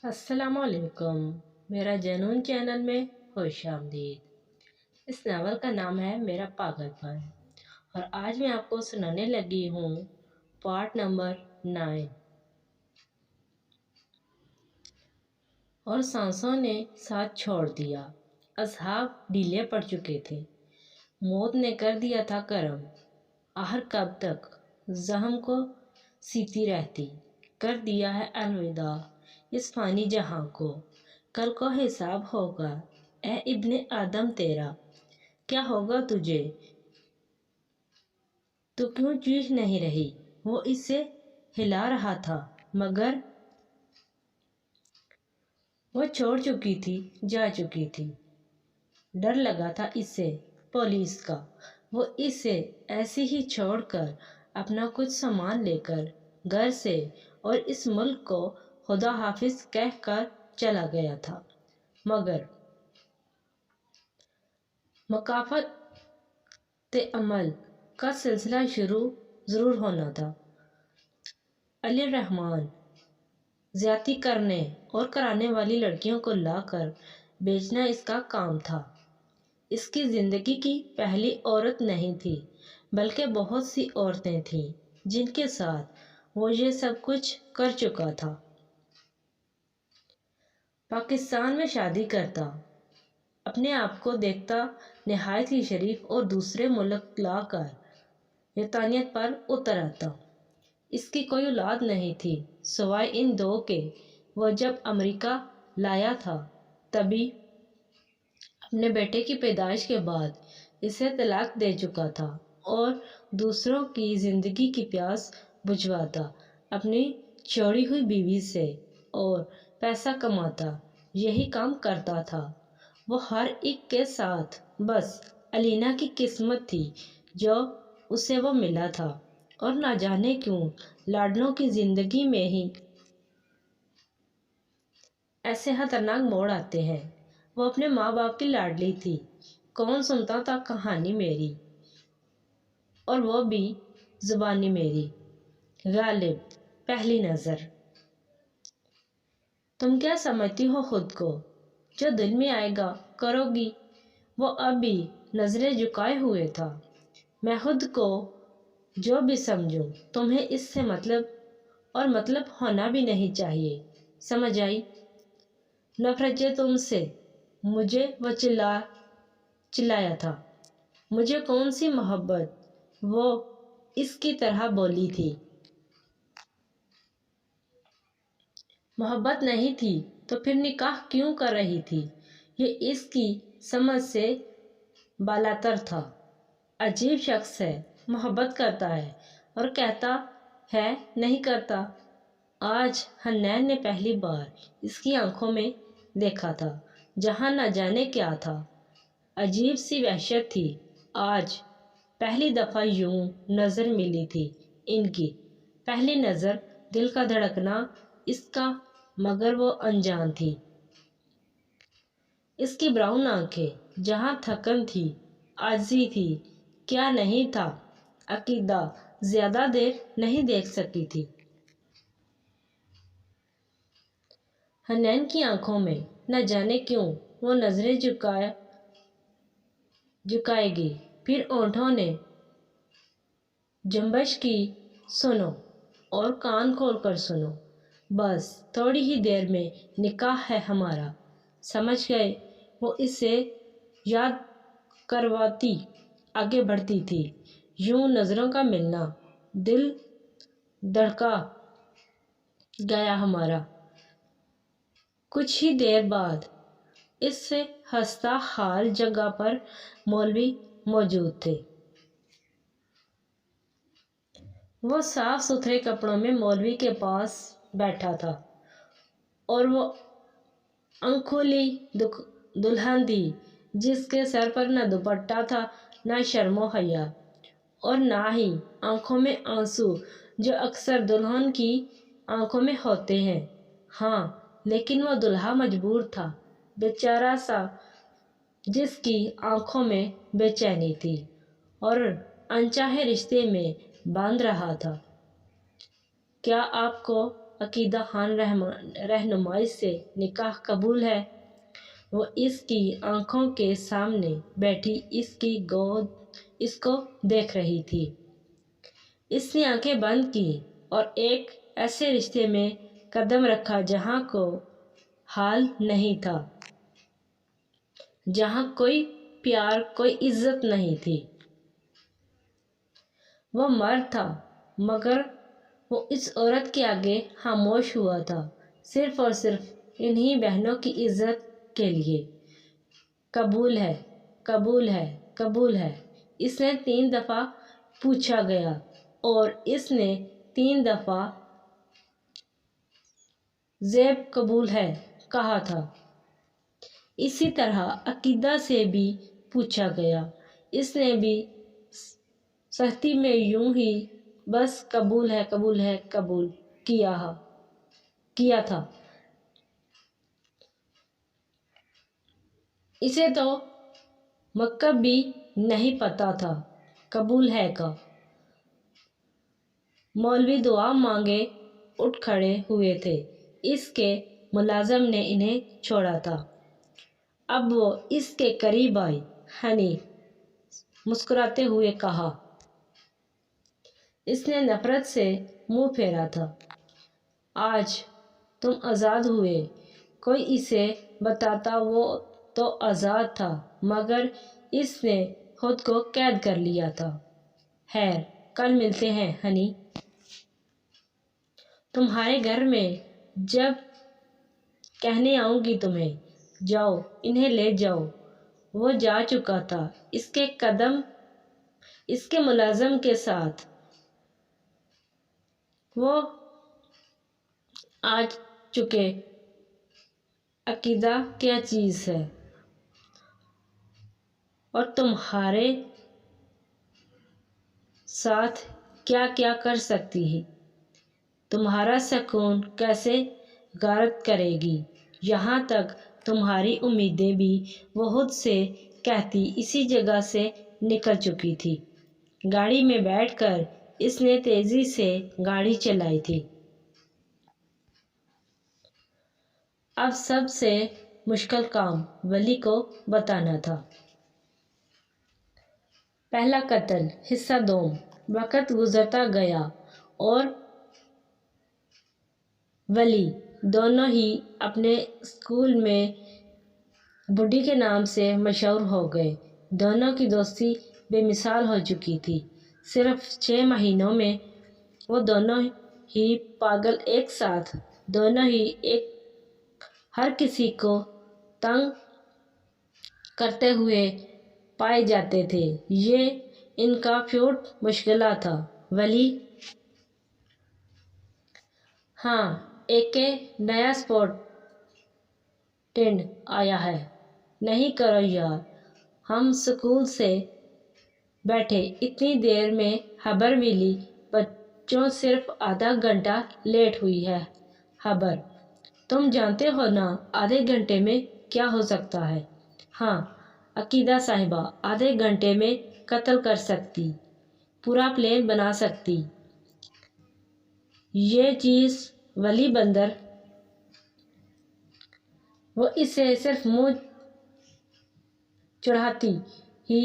السلام علیکم، میرا جنون چینل میں خوش آمدید۔ اس ناول کا نام ہے میرا پاگل پن، اور آج میں آپ کو سنانے لگی ہوں پارٹ نمبر 9۔ اور سانسوں نے ساتھ چھوڑ دیا، اصحاب ڈھیلے پڑ چکے تھے، موت نے کر دیا تھا کرم۔ آخر کب تک زخم کو سیتی رہتی، کر دیا ہے الوداع اس فانی جہاں کو۔ کل کو حساب ہوگا اے ابن آدم تیرا، کیا ہوگا تجھے، تو کیوں چیخ نہیں رہی۔ وہ اسے ہلا رہا تھا مگر وہ چھوڑ چکی تھی، جا چکی تھی۔ ڈر لگا تھا اسے پولیس کا، وہ اسے ایسے ہی چھوڑ کر اپنا کچھ سامان لے کر گھر سے اور اس ملک کو خدا حافظ کہہ کر چلا گیا تھا، مگر مکافات عمل کا سلسلہ شروع ضرور ہونا تھا۔ علی الرحمن زیادتی کرنے اور کرانے والی لڑکیوں کو لا کر بیچنا اس کا کام تھا۔ اس کی زندگی کی پہلی عورت نہیں تھی، بلکہ بہت سی عورتیں تھیں جن کے ساتھ وہ یہ سب کچھ کر چکا تھا۔ پاکستان میں شادی کرتا، اپنے آپ کو دیکھتا نہایت ہی شریف، اور دوسرے ملک لا کر یتیمیت پر اتر آتا۔ اس کی کوئی اولاد نہیں تھی سوائے ان دو کے۔ وہ جب امریکہ لایا تھا تبھی اپنے بیٹے کی پیدائش کے بعد اسے طلاق دے چکا تھا، اور دوسروں کی زندگی کی پیاس بجھواتا اپنی چھوڑی ہوئی بیوی سے، اور پیسہ کماتا یہی کام کرتا تھا وہ ہر ایک کے ساتھ۔ بس الینا کی قسمت تھی جو اسے وہ ملا تھا، اور نہ جانے کیوں لاڈلوں کی زندگی میں ہی ایسے خطرناک موڑ آتے ہیں۔ وہ اپنے ماں باپ کی لاڈلی تھی، کون سنتا تھا کہانی میری، اور وہ بھی زبانی میری۔ غالب، پہلی نظر۔ تم کیا سمجھتی ہو خود کو، جو دل میں آئے گا کرو گی۔ وہ اب بھی نظریں جھکائے ہوئے تھا۔ میں خود کو جو بھی سمجھوں، تمہیں اس سے مطلب اور مطلب ہونا بھی نہیں چاہیے، سمجھ آئی؟ نفرت ہے تم سے، مجھے وہ چلایا تھا۔ مجھے کون سی محبت، وہ اس کی طرح بولی تھی۔ محبت نہیں تھی تو پھر نکاح کیوں کر رہی تھی؟ یہ اس کی سمجھ سے بالاتر تھا۔ عجیب شخص ہے، محبت کرتا ہے اور کہتا ہے نہیں کرتا۔ آج حنین نے پہلی بار اس کی آنکھوں میں دیکھا تھا جہاں نہ جانے کیا تھا، عجیب سی وحشت تھی۔ آج پہلی دفعہ یوں نظر ملی تھی ان کی، پہلی نظر، دل کا دھڑکنا اس کا، مگر وہ انجان تھی۔ اس کی براؤن آنکھیں جہاں تھکن تھی، عاجزی تھی، کیا نہیں تھا، عقیدہ، زیادہ دیر نہیں دیکھ سکی تھی۔ حنین کی آنکھوں میں نہ جانے کیوں وہ نظریں جھکائے گی، پھر ہونٹوں نے جنبش کی۔ سنو اور کان کھول کر سنو، بس تھوڑی ہی دیر میں نکاح ہے ہمارا، سمجھ گئے؟ وہ اسے یاد کرواتی آگے بڑھتی تھی۔ یوں نظروں کا ملنا، دل دھڑکا گیا ہمارا۔ کچھ ہی دیر بعد اس خستہ حال جگہ پر مولوی موجود تھے۔ وہ صاف ستھرے کپڑوں میں مولوی کے پاس بیٹھا تھا، اور وہ انکھولی دلہن تھی جس کے سر پر نہ دوپٹہ تھا، نہ شرم و حیا، اور نہ ہی آنکھوں میں آنسو جو اکثر دلہن کی آنکھوں میں ہوتے ہیں۔ ہاں، لیکن وہ دلہا مجبور تھا، بیچارہ سا، جس کی آنکھوں میں بے چینی تھی اور انچاہے رشتے میں باندھ رہا تھا۔ کیا آپ کو عقیدہ خان رہنمائی سے نکاح قبول ہے؟ وہ اس کی آنکھوں کے سامنے بیٹھی اس کی گود اس کو دیکھ رہی تھی۔ اس نے آنکھیں بند کی اور ایک ایسے رشتے میں قدم رکھا جہاں کو حال نہیں تھا، جہاں کوئی پیار، کوئی عزت نہیں تھی۔ وہ مرد تھا مگر وہ اس عورت کے آگے خاموش ہوا تھا، صرف اور صرف انہی بہنوں کی عزت کے لیے۔ قبول ہے، قبول ہے، قبول ہے، اس نے 3 دفعہ پوچھا گیا اور اس نے 3 دفعہ زیب قبول ہے کہا تھا۔ اسی طرح عقیدہ سے بھی پوچھا گیا، اس نے بھی سختی میں یوں ہی بس قبول ہے، قبول ہے، قبول کیا تھا۔ اسے تو مکب بھی نہیں پتا تھا قبول ہے کا۔ مولوی دعا مانگے اٹھ کھڑے ہوئے تھے، اس کے ملازم نے انہیں چھوڑا تھا۔ اب وہ اس کے قریب آئی۔ ہنی مسکراتے ہوئے کہا۔ اس نے نفرت سے منہ پھیرا تھا۔ آج تم آزاد ہوئے، کوئی اسے بتاتا وہ تو آزاد تھا مگر اس نے خود کو قید کر لیا تھا۔ خیر، کل ملتے ہیں ہنی۔ تمہارے گھر میں جب کہنے آؤں گی تمہیں، جاؤ انہیں لے جاؤ۔ وہ جا چکا تھا، اس کے قدم اس کے ملازم کے ساتھ۔ وہ آ چکے۔ عقیدہ کیا چیز ہے اور تمہارے ساتھ کیا کیا کر سکتی ہے، تمہارا سکون کیسے غارت کرے گی۔ یہاں تک تمہاری امیدیں بھی وہ خود سے کہتی اسی جگہ سے نکل چکی تھی۔ گاڑی میں بیٹھ کر اس نے تیزی سے گاڑی چلائی تھی۔ اب سب سے مشکل کام ولی کو بتانا تھا۔ پہلا قتل، حصہ دوم۔ وقت گزرتا گیا اور ولی دونوں ہی اپنے اسکول میں بڈھی کے نام سے مشہور ہو گئے۔ دونوں کی دوستی بے مثال ہو چکی تھی۔ صرف 6 مہینوں میں وہ دونوں ہی پاگل ایک ساتھ، دونوں ہی ہر کسی کو تنگ کرتے ہوئے پائے جاتے تھے۔ یہ ان کا فیوڈ مشغلہ تھا۔ ولی ہاں، ایک نیا اسٹوڈنٹ آیا ہے، نہیں کرو یار۔ ہم اسکول سے بیٹھے اتنی دیر میں خبر ملی، بچوں صرف آدھا گھنٹہ لیٹ ہوئی ہے۔ خبر تم جانتے ہو نا آدھے گھنٹے میں کیا ہو سکتا ہے؟ ہاں عقیدہ صاحبہ، آدھے گھنٹے میں قتل کر سکتی، پورا پلان بنا سکتی۔ یہ چیز ولی بندر، وہ اسے صرف منہ چڑھاتی ہی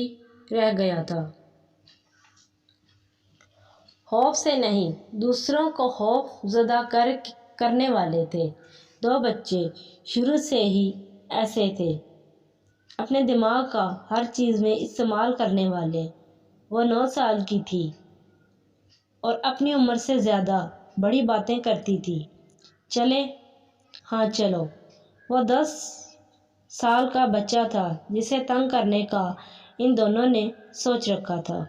رہ گیا تھا۔ خوف سے نہیں، دوسروں کو خوف زدہ کرنے والے تھے۔ 2 بچے شروع سے ہی ایسے تھے، اپنے دماغ کا ہر چیز میں استعمال کرنے والے۔ وہ 9 سال کی تھی اور اپنی عمر سے زیادہ بڑی باتیں کرتی تھی۔ چلیں؟ ہاں چلو۔ وہ 10 سال کا بچہ تھا جسے تنگ کرنے کا ان دونوں نے سوچ رکھا تھا۔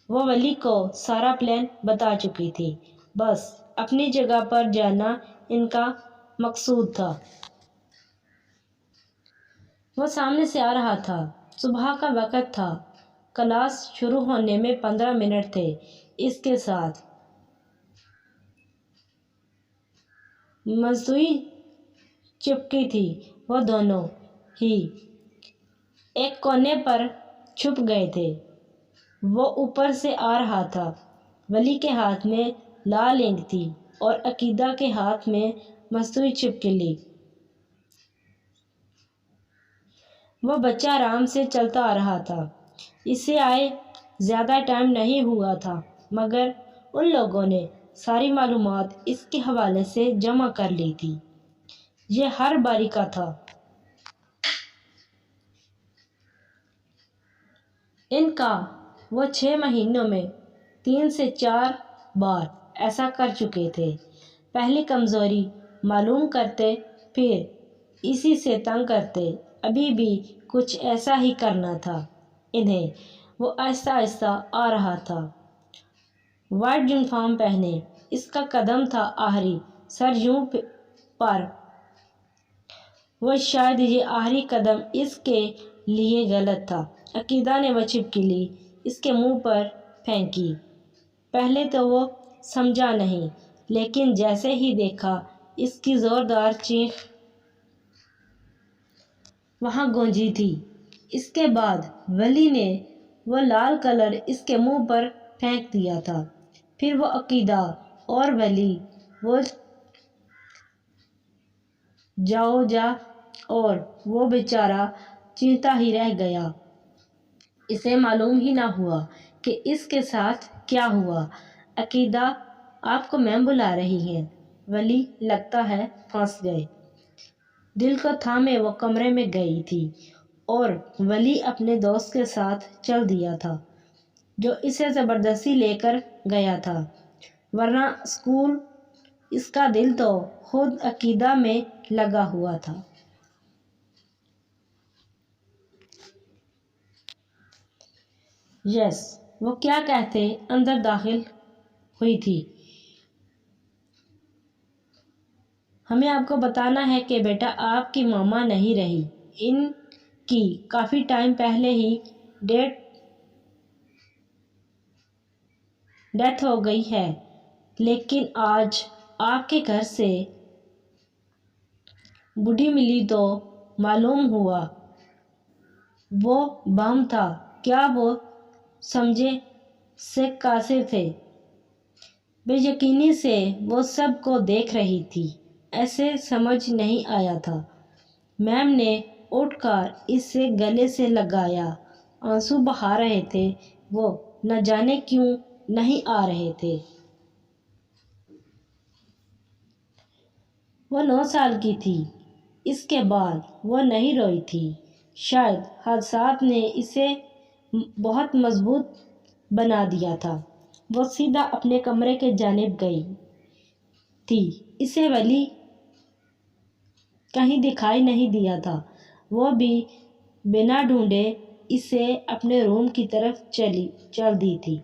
وہ ولی کو سارا پلان بتا چکی تھی، بس اپنی جگہ پر جانا ان کا مقصود تھا۔ وہ سامنے سے آ رہا تھا۔ صبح کا وقت تھا، کلاس شروع ہونے میں 15 منٹ تھے۔ اس کے ساتھ مصنوعی چپکی تھی۔ وہ دونوں ہی ایک کونے پر چھپ گئے تھے۔ وہ اوپر سے آ رہا تھا۔ ولی کے ہاتھ میں لال انک تھی۔ اور عقیدہ کے ہاتھ میں مصنوعی چھپکلی۔ وہ بچہ آرام سے چلتا آ رہا تھا۔ اسے آئے زیادہ ٹائم نہیں ہوا تھا، مگر ان لوگوں نے ساری معلومات اس کے حوالے سے جمع کر لی تھی۔ یہ ہر باری کا تھا۔ ان کا وہ 6 مہینوں میں 3 سے 4 بار ایسا کر چکے تھے۔ پہلی کمزوری معلوم کرتے، پھر اسی سے تنگ کرتے، ابھی بھی کچھ ایسا ہی کرنا تھا انہیں۔ وہ آہستہ آہستہ آ رہا تھا، وائٹ یونیفارم پہنے۔ اس کا قدم تھا آخری، سر یوں پر۔ وہ شاید یہ آخری قدم اس کے لیے غلط تھا۔ عقیدہ نے وہ چھپکلی اس کے منہ پر پھینکی۔ پہلے تو وہ سمجھا نہیں، لیکن جیسے ہی دیکھا اس کی زوردار چیخ وہاں گونجی تھی۔ اس کے بعد ولی نے وہ لال کلر اس کے منہ پر پھینک دیا تھا۔ پھر وہ عقیدہ اور ولی، وہ جاؤ جا، اور وہ بیچارہ چیختا ہی رہ گیا۔ اسے معلوم ہی نہ ہوا کہ اس کے ساتھ کیا ہوا۔ عقیدہ، آپ کو میم بلا رہی ہیں۔ ولی، لگتا ہے پھنس گئے۔ دل کو تھامے وہ کمرے میں گئی تھی، اور ولی اپنے دوست کے ساتھ چل دیا تھا، جو اسے زبردستی لے کر گیا تھا، ورنہ اسکول۔ اس کا دل تو خود عقیدہ میں لگا ہوا تھا۔ یس، وہ کیا کہتے اندر داخل ہوئی تھی۔ ہمیں آپ کو بتانا ہے کہ بیٹا آپ کی ماما نہیں رہی۔ ان کی کافی ٹائم پہلے ہی ڈیتھ ہو گئی ہے، لیکن آج آپ کے گھر سے بوڈی ملی تو معلوم ہوا وہ بم تھا۔ کیا وہ سمجھے سے قاصر تھے؟ بے یقینی سے وہ سب کو دیکھ رہی تھی، ایسے سمجھ نہیں آیا تھا۔ میم نے اٹھ کر اسے گلے سے لگایا۔ آنسو بہا رہے تھے، وہ نہ جانے کیوں نہیں آ رہے تھے۔ وہ 9 سال کی تھی، اس کے بعد وہ نہیں روئی تھی۔ شاید حادثات نے اسے بہت مضبوط بنا دیا تھا۔ وہ سیدھا اپنے کمرے کی جانب گئی تھی۔ اسے ولی کہیں دکھائی نہیں دیا تھا۔ وہ بھی بنا ڈھونڈے اسے اپنے روم کی طرف چل دی تھی۔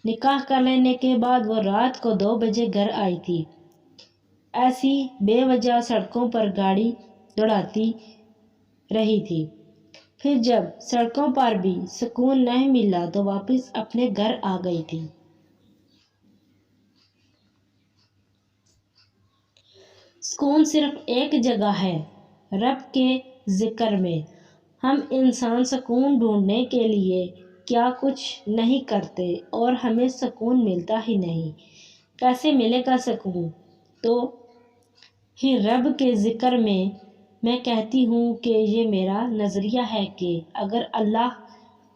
نکاح کر لینے کے بعد وہ رات کو 2 بجے گھر آئی تھی۔ ایسی بے وجہ سڑکوں پر گاڑی دوڑاتی رہی تھی۔ پھر جب سڑکوں پر بھی سکون نہیں ملا تو واپس اپنے گھر آ گئی تھی۔ سکون صرف ایک جگہ ہے، رب کے ذکر میں۔ ہم انسان سکون ڈھونڈنے کے لیے کیا کچھ نہیں کرتے اور ہمیں سکون ملتا ہی نہیں۔ کیسے ملے گا سکون؟ تو ہی رب کے ذکر میں۔ میں کہتی ہوں کہ یہ میرا نظریہ ہے کہ اگر اللہ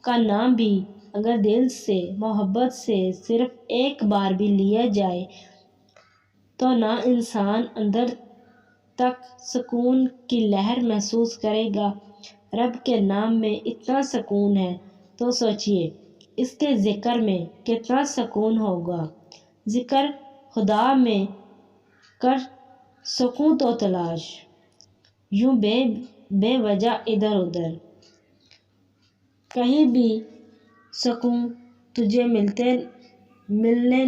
کا نام بھی اگر دل سے محبت سے صرف ایک بار بھی لیا جائے تو نہ انسان اندر تک سکون کی لہر محسوس کرے گا۔ رب کے نام میں اتنا سکون ہے تو سوچئے اس کے ذکر میں کتنا سکون ہوگا۔ ذکر خدا میں کر سکون تو تلاش، یوں بے وجہ ادھر ادھر، کہیں بھی سکون تجھے ملنے